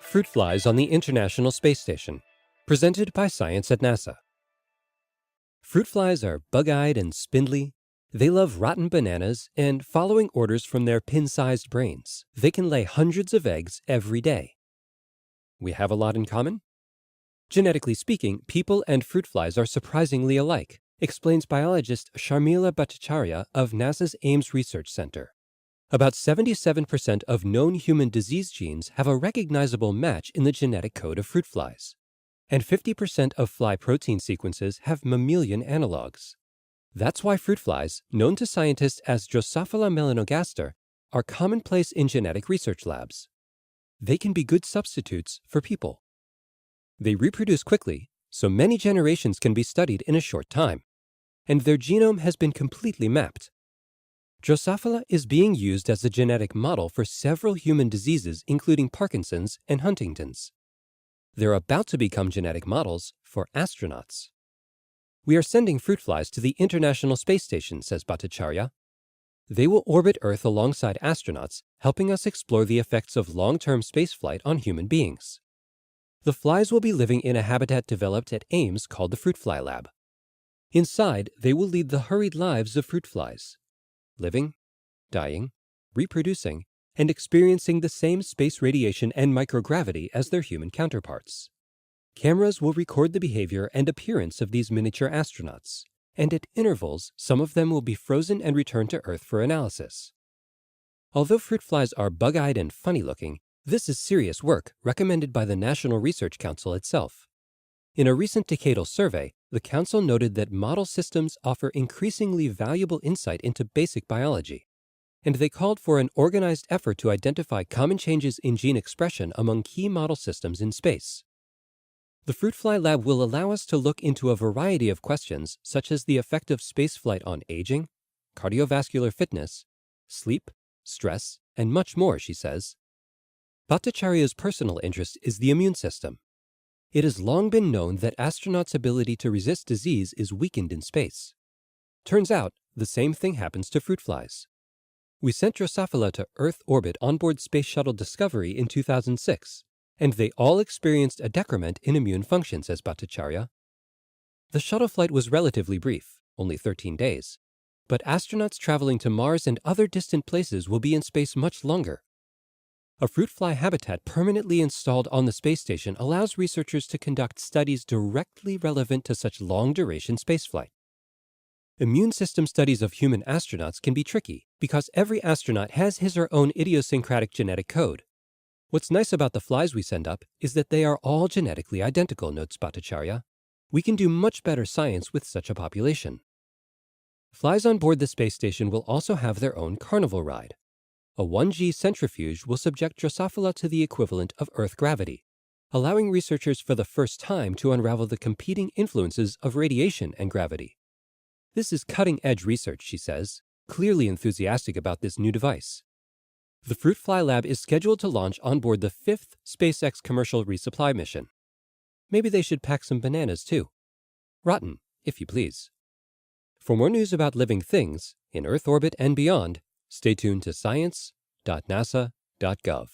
Fruit flies on the International Space Station, presented by Science at NASA. Fruit flies are bug-eyed and spindly. They love rotten bananas, and following orders from their pin-sized brains, they can lay hundreds of eggs every day. We have a lot in common? Genetically speaking, people and fruit flies are surprisingly alike, explains biologist Sharmila Bhattacharya of NASA's Ames Research Center. About 77% of known human disease genes have a recognizable match in the genetic code of fruit flies, and 50% of fly protein sequences have mammalian analogs. That's why fruit flies, known to scientists as Drosophila melanogaster, are commonplace in genetic research labs. They can be good substitutes for people. They reproduce quickly, so many generations can be studied in a short time, and their genome has been completely mapped. Drosophila is being used as a genetic model for several human diseases, including Parkinson's and Huntington's. They're about to become genetic models for astronauts. We are sending fruit flies to the International Space Station, says Bhattacharya. They will orbit Earth alongside astronauts, helping us explore the effects of long-term spaceflight on human beings. The flies will be living in a habitat developed at Ames called the Fruit Fly Lab. Inside, they will lead the hurried lives of fruit flies, living, dying, reproducing, and experiencing the same space radiation and microgravity as their human counterparts. Cameras will record the behavior and appearance of these miniature astronauts, and at intervals, some of them will be frozen and returned to Earth for analysis. Although fruit flies are bug-eyed and funny-looking, this is serious work recommended by the National Research Council itself. In a recent decadal survey, the Council noted that model systems offer increasingly valuable insight into basic biology, and they called for an organized effort to identify common changes in gene expression among key model systems in space. The Fruit Fly Lab will allow us to look into a variety of questions such as the effect of spaceflight on aging, cardiovascular fitness, sleep, stress, and much more, she says. Bhattacharya's personal interest is the immune system. It has long been known that astronauts' ability to resist disease is weakened in space. Turns out, the same thing happens to fruit flies. We sent Drosophila to Earth orbit onboard Space Shuttle Discovery in 2006, and they all experienced a decrement in immune function, says Bhattacharya. The shuttle flight was relatively brief, only 13 days, but astronauts traveling to Mars and other distant places will be in space much longer. A fruit fly habitat permanently installed on the space station allows researchers to conduct studies directly relevant to such long-duration spaceflight. Immune system studies of human astronauts can be tricky because every astronaut has his or own idiosyncratic genetic code. What's nice about the flies we send up is that they are all genetically identical, notes Bhattacharya. We can do much better science with such a population. Flies on board the space station will also have their own carnival ride. A 1G centrifuge will subject Drosophila to the equivalent of Earth gravity, allowing researchers for the first time to unravel the competing influences of radiation and gravity. This is cutting-edge research, she says, clearly enthusiastic about this new device. The Fruit Fly Lab is scheduled to launch on board the 5th SpaceX commercial resupply mission. Maybe they should pack some bananas too. Rotten, if you please. For more news about living things, in Earth orbit and beyond, stay tuned to science.nasa.gov.